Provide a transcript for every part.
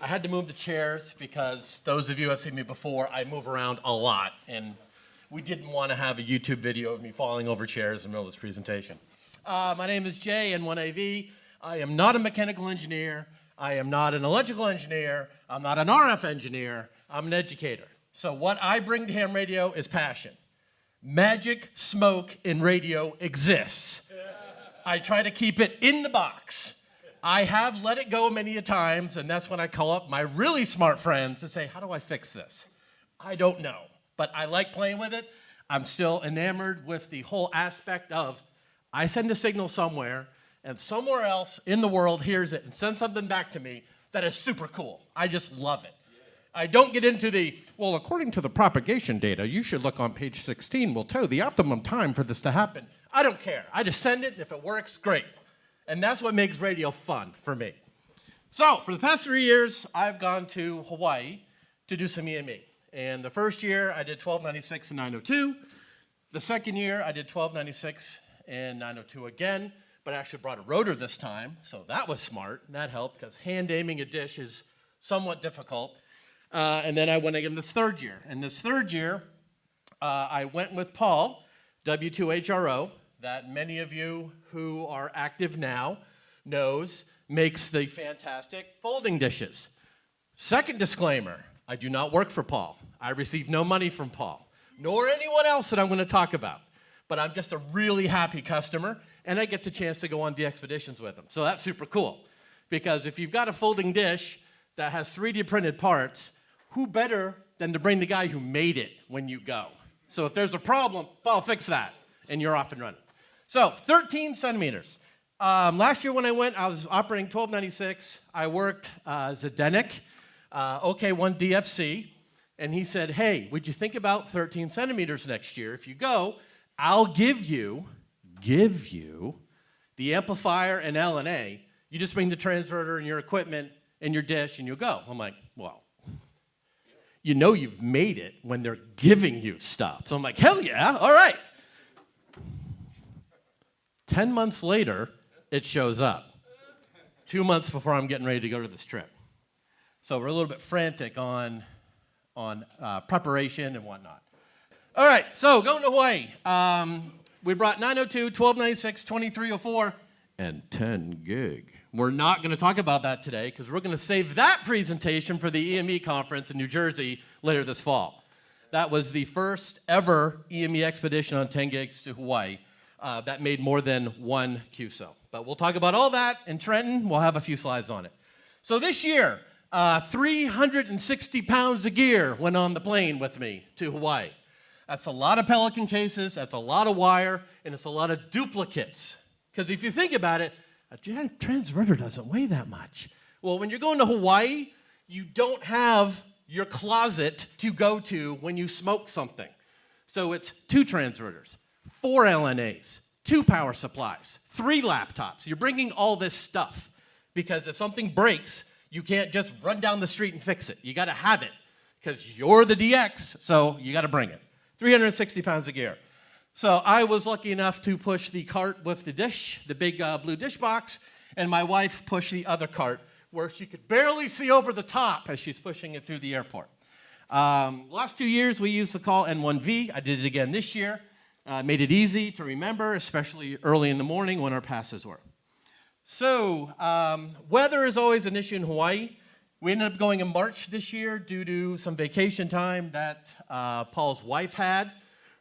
I had to move the chairs because those of you who have seen me before, I move around a lot, and we didn't want to have a YouTube video of me falling over chairs in the middle of this presentation. My name is Jay, N1AV. I am not a mechanical engineer. I am not an electrical engineer. I'm not an RF engineer. I'm an educator. So what I bring to ham radio is passion. Magic smoke in radio exists. I try to keep it in the box. I have let it go many a times, and that's when I call up my really smart friends and say, how do I fix this? I don't know, but I like playing with it. I'm still enamored with the whole aspect of I send a signal somewhere, and somewhere else in the world hears it and sends something back to me that is super cool. I just love it. I don't get into the, well, according to the propagation data, you should look on page 16, will tell the optimum time for this to happen. I don't care. I just send it, and if it works, great. And that's what makes radio fun for me. So for the past 3 years, I've gone to Hawaii to do some EME. And the first year, I did 1296 and 902. The second year, I did 1296 and 902 again, but I actually brought a rotor this time, so that was smart. That helped, because hand aiming a dish is somewhat difficult. And then I went again this third year. And this third year, I went with Paul, W2HRO, that many of you who are active now knows makes the fantastic folding dishes. Second disclaimer, I do not work for Paul. I receive no money from Paul, nor anyone else that I'm going to talk about. But I'm just a really happy customer, and I get the chance to go on Dxpeditions with him. So that's super cool, because if you've got a folding dish that has 3D printed parts, who better than to bring the guy who made it when you go? So if there's a problem, Paul, fix that, and you're off and running. So 13 centimeters. Last year when I went, I was operating 1296. I worked Zdenek, OK1 DFC, and he said, hey, would you think about 13 centimeters next year? If you go, I'll give you the amplifier and LNA. You just bring the transverter and your equipment and your dish and you'll go. I'm like, well, you know you've made it when they're giving you stuff. So I'm like, hell yeah, all right. 10 months later, it shows up. 2 months before I'm getting ready to go to this trip. So we're a little bit frantic on preparation and whatnot. All right, so going to Hawaii. We brought 902, 1296, 2304, and 10 gig. We're not going to talk about that today because we're going to save that presentation for the EME conference in New Jersey later this fall. That was the first ever EME expedition on 10 gigs to Hawaii. That made more than one QSO. But we'll talk about all that in Trenton. We'll have a few slides on it. So this year, 360 pounds of gear went on the plane with me to Hawaii. That's a lot of Pelican cases, that's a lot of wire, and it's a lot of duplicates. Because if you think about it, a transverter doesn't weigh that much. Well, when you're going to Hawaii, you don't have your closet to go to when you smoke something. So it's 2 transverters. 4 LNAs, 2 power supplies, 3 laptops. You're bringing all this stuff because if something breaks, you can't just run down the street and fix it. You got to have it because you're the DX, so you got to bring it. 360 pounds of gear. So I was lucky enough to push the cart with the dish, the big blue dish box, and my wife pushed the other cart where she could barely see over the top as she's pushing it through the airport. Last 2 years, we used the call N1V. I did it again this year. Made it easy to remember, especially early in the morning when our passes were. So weather is always an issue in Hawaii. We ended up going in March this year due to some vacation time that Paul's wife had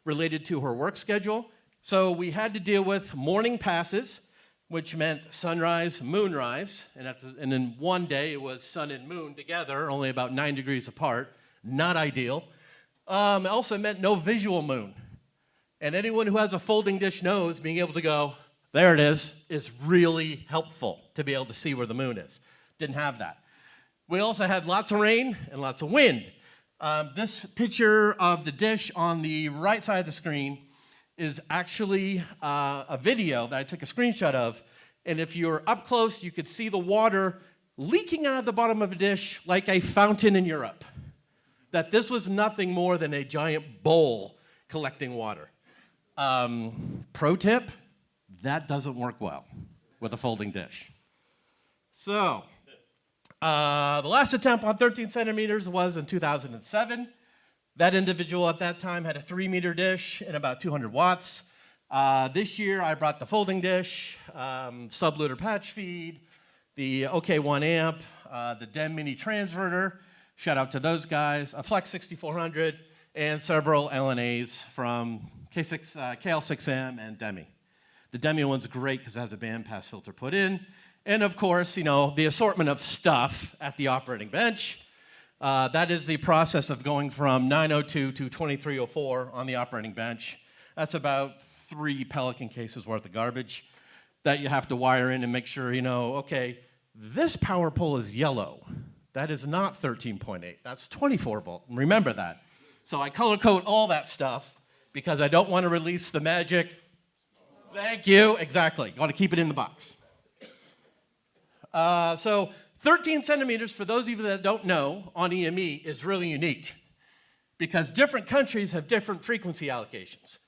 related to her work schedule. So we had to deal with morning passes, which meant sunrise, moonrise. And in one day, it was sun and moon together, only about 9 degrees apart. Not ideal. It also meant no visual moon. And anyone who has a folding dish knows being able to go, there it is really helpful to be able to see where the moon is. Didn't have that. We also had lots of rain and lots of wind. This picture of the dish on the right side of the screen is actually a video that I took a screenshot of. And if you're up close, you could see the water leaking out of the bottom of a dish like a fountain in Europe. That this was nothing more than a giant bowl collecting water. Pro tip, that doesn't work well with a folding dish. So The last attempt on 13 centimeters was in 2007. That individual at that time had a 3-meter dish and about 200 watts. This year, I brought the folding dish, sub-looter patch feed, the OK1 amp, the DEM mini transverter, shout out to those guys, a Flex 6400, and several LNAs from KH6, KL6M and Demi. The Demi one's great because it has a bandpass filter put in. And of course, you know, the assortment of stuff at the operating bench. That is the process of going from 902 to 2304 on the operating bench. That's about 3 Pelican cases worth of garbage that you have to wire in and make sure, you know, okay, this power pole is yellow. That is not 13.8, that's 24 volt. Remember that. So I color code all that stuff because I don't want to release the magic. Thank you, exactly. Got to keep it in the box. So 13 centimeters, for those of you that don't know, on EME is really unique because different countries have different frequency allocations.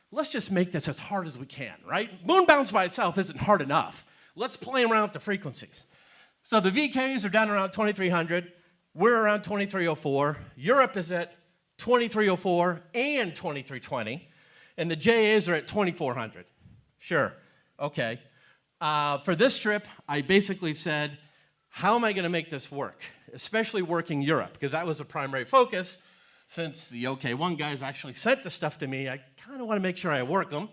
Let's just make this as hard as we can, right? Moon bounce by itself isn't hard enough. Let's play around with the frequencies. So the VKs are down around 2300. We're around 2304. Europe is at 2304 and 2320. And the JAs are at 2400. Sure, okay. For this trip, I basically said, how am I going to make this work? Especially working Europe, because that was a primary focus. Since the OK1 guys actually sent the stuff to me, I kind of want to make sure I work them.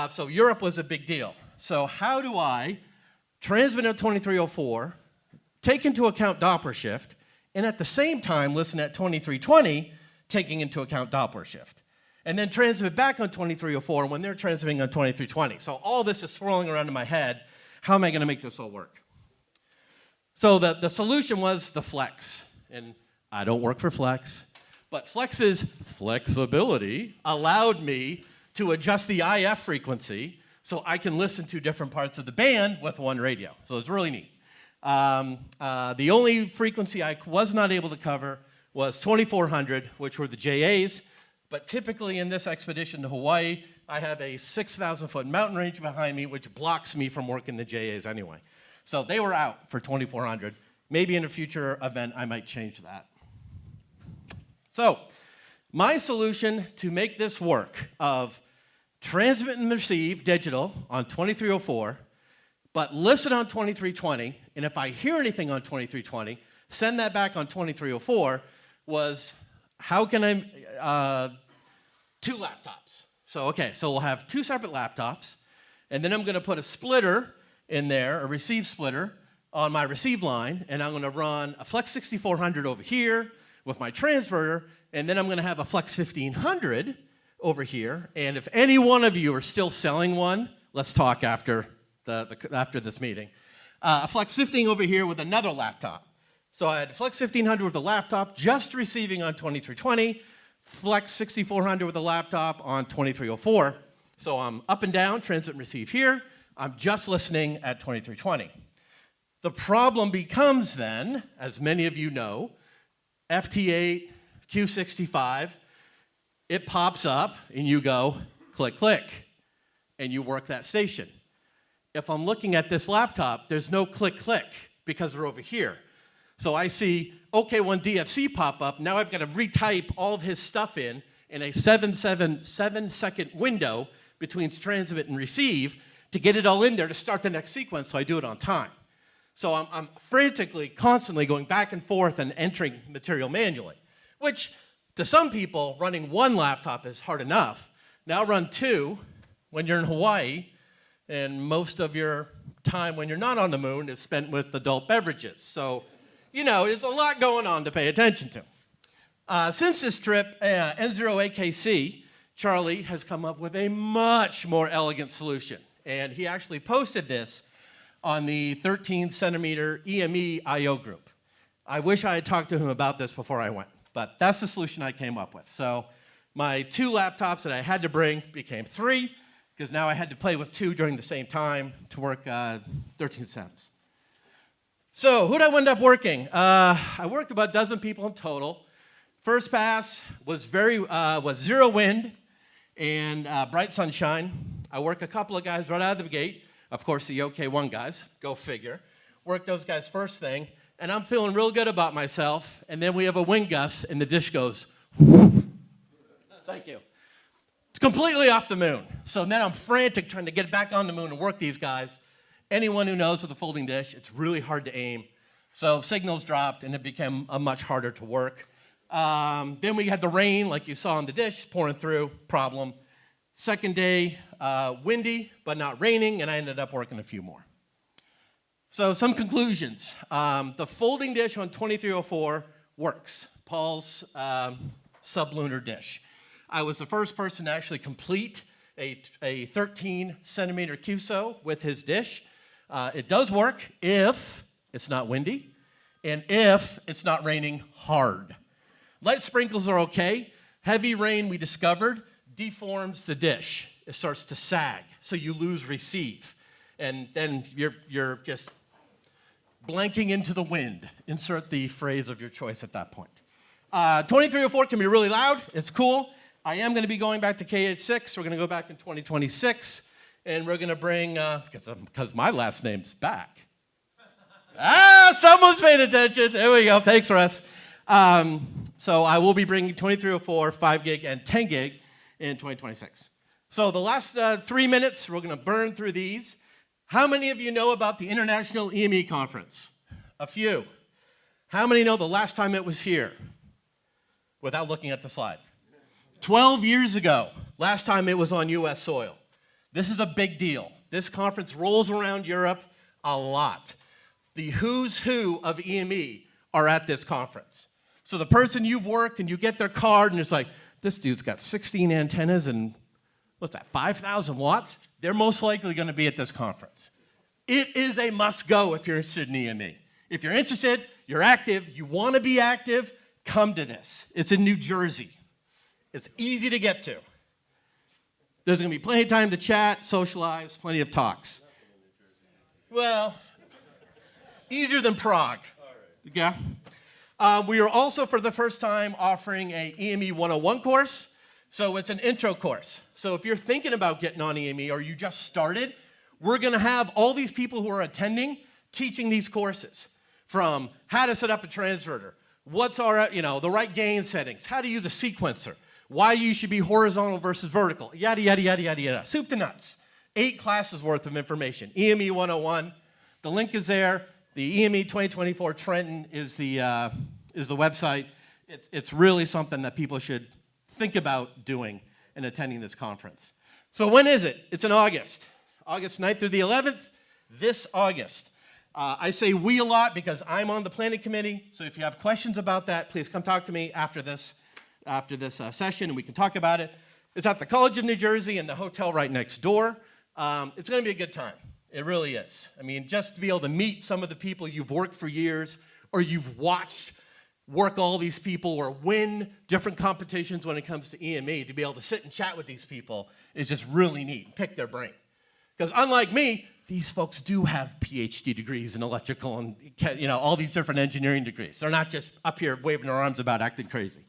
So Europe was a big deal. So how do I transmit at 2304, take into account Doppler shift, and at the same time listen at 2320, taking into account Doppler shift? And then transmit back on 2304 when they're transmitting on 2320. So all this is swirling around in my head. How am I going to make this all work? So the solution was the Flex. And I don't work for Flex. But Flex's flexibility allowed me to adjust the IF frequency so I can listen to different parts of the band with one radio. So it's really neat. The only frequency I was not able to cover was 2400, which were the JAs. But typically in this expedition to Hawaii, I have a 6,000-foot mountain range behind me, which blocks me from working the JAs anyway. So they were out for 2400. Maybe in a future event, I might change that. So my solution to make this work of transmit and receive digital on 2304, but listen on 2320, and if I hear anything on 2320, send that back on 2304, was how can I, 2 laptops. So, okay, so we'll have 2 separate laptops, and then I'm going to put a splitter in there, a receive splitter, on my receive line, and I'm going to run a Flex 6400 over here with my transverter, and then I'm going to have a Flex 1500 over here, and if any one of you are still selling one, let's talk after, after this meeting. A Flex 15 over here with another laptop. So I had Flex 1500 with a laptop just receiving on 2320, Flex 6400 with a laptop on 2304. So I'm up and down, transmit and receive here. I'm just listening at 2320. The problem becomes then, as many of you know, FT8, Q65, it pops up and you go click, click, and you work that station. If I'm looking at this laptop, there's no click, click because we're over here. So I see OK1 DFC pop up. Now I've got to retype all of his stuff in a 7-second window between transmit and receive to get it all in there to start the next sequence so I do it on time. So I'm frantically, constantly going back and forth and entering material manually, which to some people, running 1 laptop is hard enough. Now run 2 when you're in Hawaii, and most of your time when you're not on the moon is spent with adult beverages. So, you know, there's a lot going on to pay attention to. Since this trip, N0AKC, Charlie has come up with a much more elegant solution. And he actually posted this on the 13 centimeter EME IO group. I wish I had talked to him about this before I went, but that's the solution I came up with. So my 2 laptops that I had to bring became 3, because now I had to play with 2 during the same time to work 13 sems. So who did I end up working? I worked about a dozen people in total. First pass was 0 wind and bright sunshine. I worked a couple of guys right out of the gate. Of course, the OK1 guys, go figure. Worked those guys first thing. and I'm feeling real good about myself, and then we have a wind gust, and the dish goes, thank you. It's completely off the moon. So then I'm frantic trying to get back on the moon and work these guys. Anyone who knows with a folding dish, it's really hard to aim. So signals dropped, and it became much harder to work. Then we had the rain, like you saw on the dish, pouring through, problem. Second day, windy, but not raining, and I ended up working a few more. So some conclusions. The folding dish on 2304 works. Paul's sublunar dish. I was the first person to actually complete a 13 centimeter QSO with his dish. It does work if it's not windy and if it's not raining hard. Light sprinkles are okay. Heavy rain, we discovered, deforms the dish. It starts to sag, so you lose receive. And then you're just blanking into the wind. Insert the phrase of your choice at that point. 2304 can be really loud. It's cool. I am going to be going back to KH6. We're going to go back in 2026, and we're going to bring, because my last name's Baack. Someone's paying attention. There we go. Thanks, Russ. So I will be bringing 2304, 5 gig, and 10 gig in 2026. So the last 3 minutes, we're going to burn through these. How many of you know about the International EME Conference? A few. How many know the last time it was here? Without looking at the slide. 12 years ago, last time it was on U.S. soil. This is a big deal. This conference rolls around Europe a lot. The who's who of EME are at this conference. So the person you've worked and you get their card and it's like, this dude's got 16 antennas and what's that, 5,000 watts? They're most likely going to be at this conference. It is a must go if you're interested in EME. If you're interested, you're active, you want to be active, come to this. It's in New Jersey. It's easy to get to. There's going to be plenty of time to chat, socialize, plenty of talks. Well, easier than Prague. Yeah. We are also, for the first time, offering a EME 101 course. So it's an intro course. So if you're thinking about getting on EME or you just started, we're going to have all these people who are attending teaching these courses, from how to set up a transverter, what's our, the right gain settings, how to use a sequencer, why you should be horizontal versus vertical, yada, yada, yada, yada, yada. Soup to nuts. 8 classes worth of information. EME 101. The link is there. The EME 2024 Trenton is the website. It's really something that people should think about doing and attending this conference. So when is it? It's in August. August 9th through the 11th, this August. I say we a lot because I'm on the planning committee. So if you have questions about that, please come talk to me after this session, and we can talk about it. It's at the College of New Jersey and the hotel right next door. It's going to be a good time. It really is. I mean, just to be able to meet some of the people you've worked for years or you've watched work all these people or win different competitions when it comes to EME, to be able to sit and chat with these people is just really neat and pick their brain. Because unlike me, these folks do have PhD degrees in electrical and all these different engineering degrees. They're not just up here waving their arms about acting crazy.